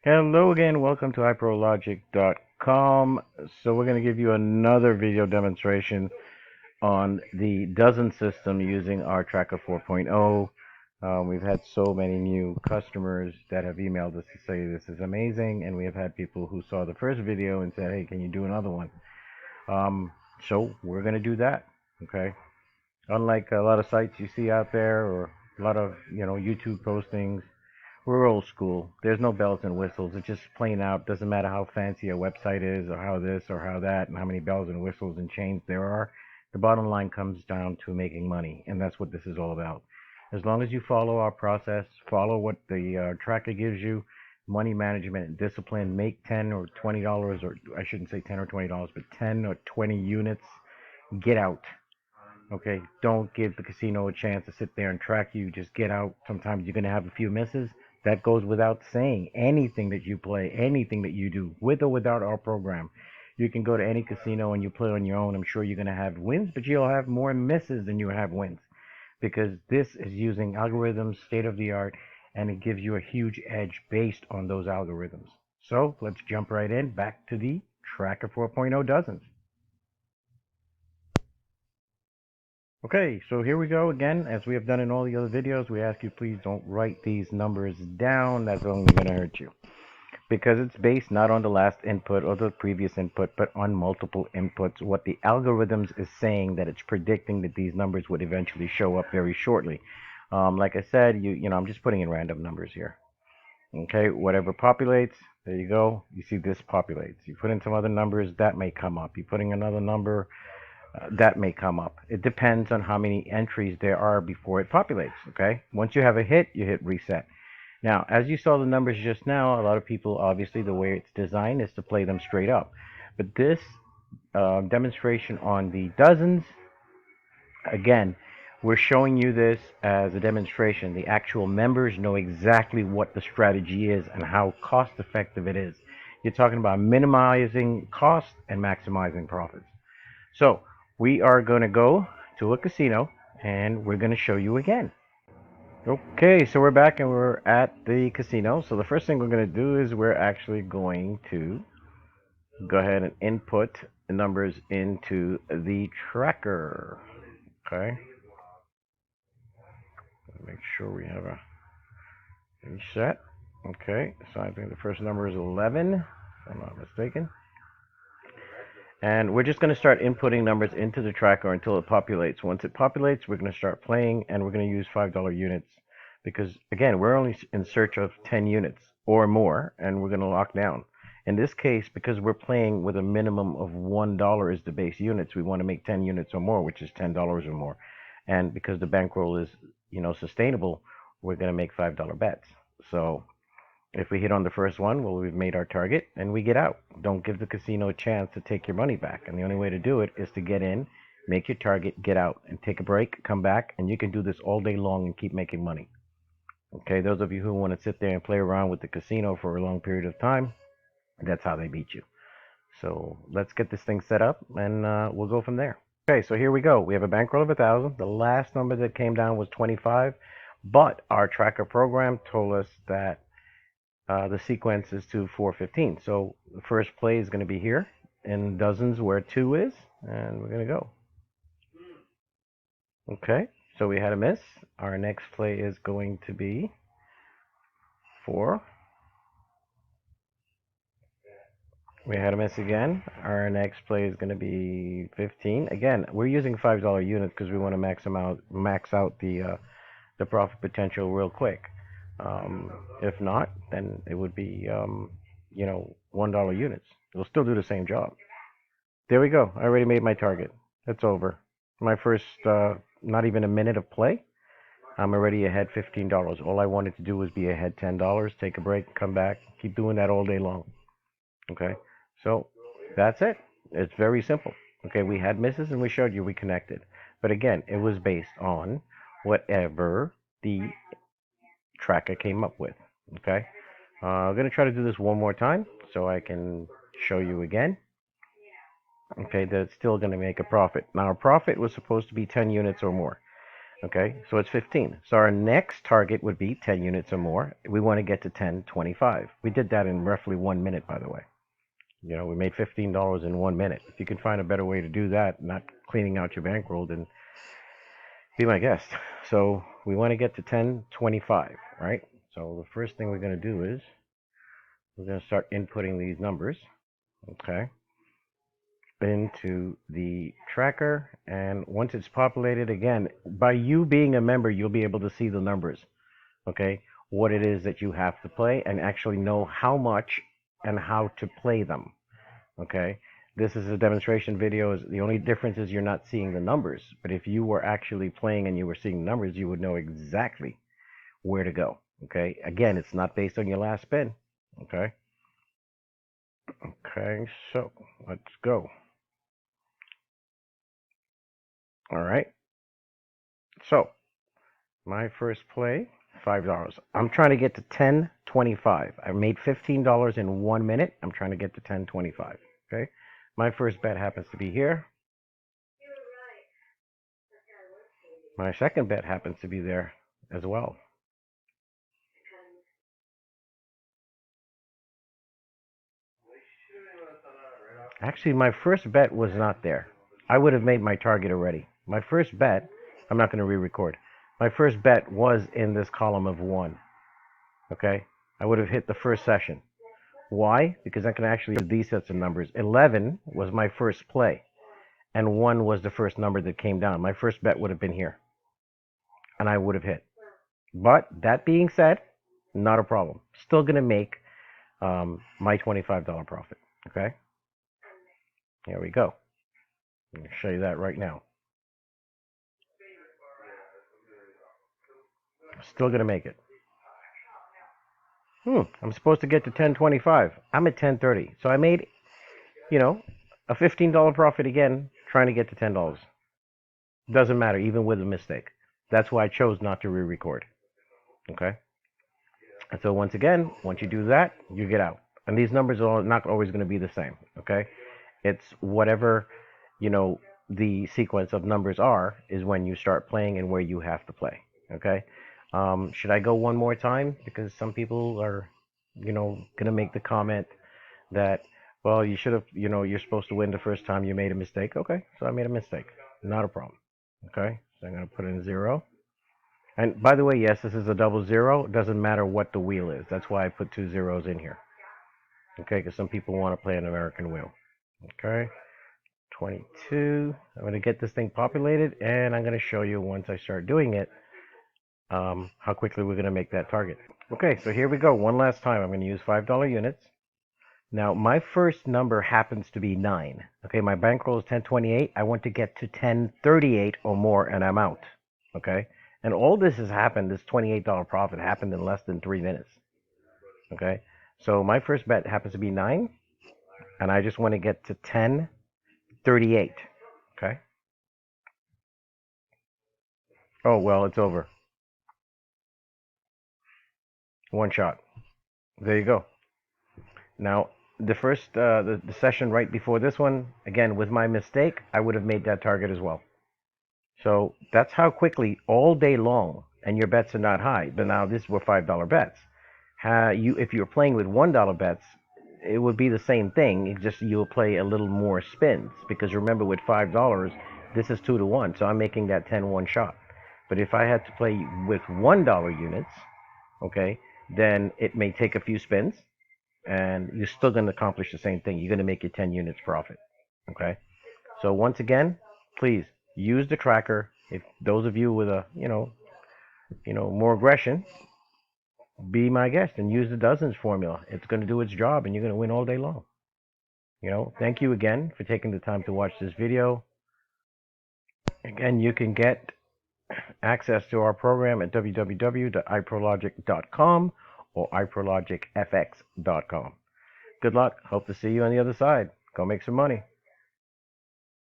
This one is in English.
Hello again, welcome to Iprologic.com. So we're going to give you another video demonstration on the dozen system using our Tracker 4.0. We've had so many new customers that have emailed us to say this is amazing, and we have had people who saw the first video and said, hey, can you do another one? So we're going to do that, okay? Unlike a lot of sites you see out there or a lot of, YouTube postings, we're old school. There's no bells and whistles. It's just plain out. Doesn't matter how fancy a website is or how this or how that and how many bells and whistles and chains there are. The bottom line comes down to making money, and that's what this is all about. As long as you follow our process, follow what the tracker gives you, money management and discipline, make 10 or $20, or I shouldn't say 10 or $20, but 10 or 20 units, get out. Okay, don't give the casino a chance to sit there and track you. Just get out. Sometimes you're going to have a few misses. That goes without saying. Anything that you play, anything that you do, with or without our program, you can go to any casino and you play on your own. I'm sure you're going to have wins, but you'll have more misses than you have wins because this is using algorithms, state of the art, and it gives you a huge edge based on those algorithms. So let's jump right in back to the Tracker 4.0 dozens. Okay, so here we go again. As we have done in all the other videos, we ask you please don't write these numbers down. That's only going to hurt you. Because it's based not on the last input or the previous input, but on multiple inputs. What the algorithms is saying that it's predicting that these numbers would eventually show up very shortly. Like I said, I'm just putting in random numbers here. Okay, whatever populates, there you go. You see this populates. You put in some other numbers, that may come up. You put in another number, that may come up. It depends on how many entries there are before it populates, okay? Once you have a hit, you hit reset. Now, as you saw the numbers just now, a lot of people, obviously, the way it's designed is to play them straight up. But this demonstration on the dozens, again, we're showing you this as a demonstration. The actual members know exactly what the strategy is and how cost effective it is. You're talking about minimizing cost and maximizing profits. So we are going to go to a casino and we're going to show you again. Okay, so we're back and we're at the casino. So the first thing we're going to do is we're actually going to go ahead and input the numbers into the tracker. Okay, make sure we have a reset. Okay, so I think the first number is 11, if I'm not mistaken. And we're just going to start inputting numbers into the tracker until it populates. Once it populates, we're going to start playing, and we're going to use $5 units because, again, we're only in search of 10 units or more, and we're going to lock down. In this case, because we're playing with a minimum of $1 is the base units, we want to make 10 units or more, which is $10 or more. And because the bankroll is, sustainable, we're going to make $5 bets. So if we hit on the first one, well, we've made our target and we get out. Don't give the casino a chance to take your money back. And the only way to do it is to get in, make your target, get out, and take a break, come back, and you can do this all day long and keep making money. Okay, those of you who want to sit there and play around with the casino for a long period of time, that's how they beat you. So let's get this thing set up and we'll go from there. Okay, so here we go. We have a bankroll of 1,000. The last number that came down was 25, but our tracker program told us that the sequence is to 415. So the first play is going to be here in dozens where 2 is, and we're going to go. Okay, so we had a miss. Our next play is going to be 4. We had a miss again. Our next play is going to be 15. Again, we're using $5 units because we want to max out the profit potential real quick. If not, then it would be $1 units. It'll still do the same job. There we go. I already made my target. It's over. My first, not even a minute of play, I'm already ahead $15. All I wanted to do was be ahead $10, take a break, come back, keep doing that all day long. Okay, so that's it. It's very simple. Okay, we had misses and we showed you we connected. But again, it was based on whatever the tracker came up with. Okay, I'm going to try to do this one more time so I can show you again. Okay, that's still going to make a profit. Now, our profit was supposed to be 10 units or more. Okay, so it's 15. So our next target would be 10 units or more. We want to get to 1025. We did that in roughly 1 minute, by the way. You know, we made $15 in 1 minute. If you can find a better way to do that, not cleaning out your bankroll, then be my guest. So we want to get to 1025, right? So the first thing we're going to do is we're going to start inputting these numbers, okay, into the tracker. And once it's populated, again, by you being a member, you'll be able to see the numbers, okay, what it is that you have to play and actually know how much and how to play them, okay. This is a demonstration video. The only difference is you're not seeing the numbers, but if you were actually playing and you were seeing numbers, you would know exactly where to go, okay. Again, it's not based on your last spin, okay. Okay, so let's go. All right, so my first play, $5. I'm trying to get to 1025. I made $15 in 1 minute. I'm trying to get to 1025. Okay, my first bet happens to be here. My second bet happens to be there as well. Actually, my first bet was not there. I would have made my target already. My first bet, I'm not going to re-record. My first bet was in this column of 1. Okay, I would have hit the first session. Why? Because I can actually use these sets of numbers. 11 was my first play, and 1 was the first number that came down. My first bet would have been here, and I would have hit. But that being said, not a problem. Still going to make my $25 profit. Okay? Here we go. I'm going to show you that right now. Still going to make it. I'm supposed to get to 1025. I'm at 1030. So I made, a $15 profit again trying to get to $10. Doesn't matter, even with a mistake. That's why I chose not to re-record. Okay? And so once again, once you do that, you get out. And these numbers are not always going to be the same. Okay? It's whatever, the sequence of numbers are is when you start playing and where you have to play. Okay? Should I go one more time? Because some people are, going to make the comment that, well, you should have, you're supposed to win the first time you made a mistake. Okay, so I made a mistake. Not a problem. Okay, so I'm going to put in 0. And by the way, yes, this is a double 0. It doesn't matter what the wheel is. That's why I put 2 zeros in here. Okay, because some people want to play an American wheel. Okay, 22. I'm going to get this thing populated, and I'm going to show you once I start doing it how quickly we're going to make that target. Okay, so here we go. One last time. I'm going to use $5 units. Now, my first number happens to be 9. Okay, my bankroll is 1028. I want to get to 1038 or more, and I'm out. Okay, and all this has happened, this $28 profit happened in less than 3 minutes. Okay, so my first bet happens to be 9, and I just want to get to 1038. Okay. Oh, well, it's over. One shot. There you go. Now, the first, the session right before this one, again, with my mistake, I would have made that target as well. So that's how quickly, all day long, and your bets are not high. But now these were $5 bets. If you're playing with $1 bets, it would be the same thing. It just you'll play a little more spins because remember, with $5, this is 2 to 1. So I'm making that 10-1 shot. But if I had to play with $1 units, okay, then it may take a few spins, and you're still going to accomplish the same thing. You're going to make your 10 units profit. Okay. So once again, please use the tracker. If those of you with a more aggression, be my guest and use the dozens formula. It's going to do its job, and you're going to win all day long. Thank you again for taking the time to watch this video. Again, you can get access to our program at www.iprologic.com or iprologicfx.com. Good luck. Hope to see you on the other side. Go make some money.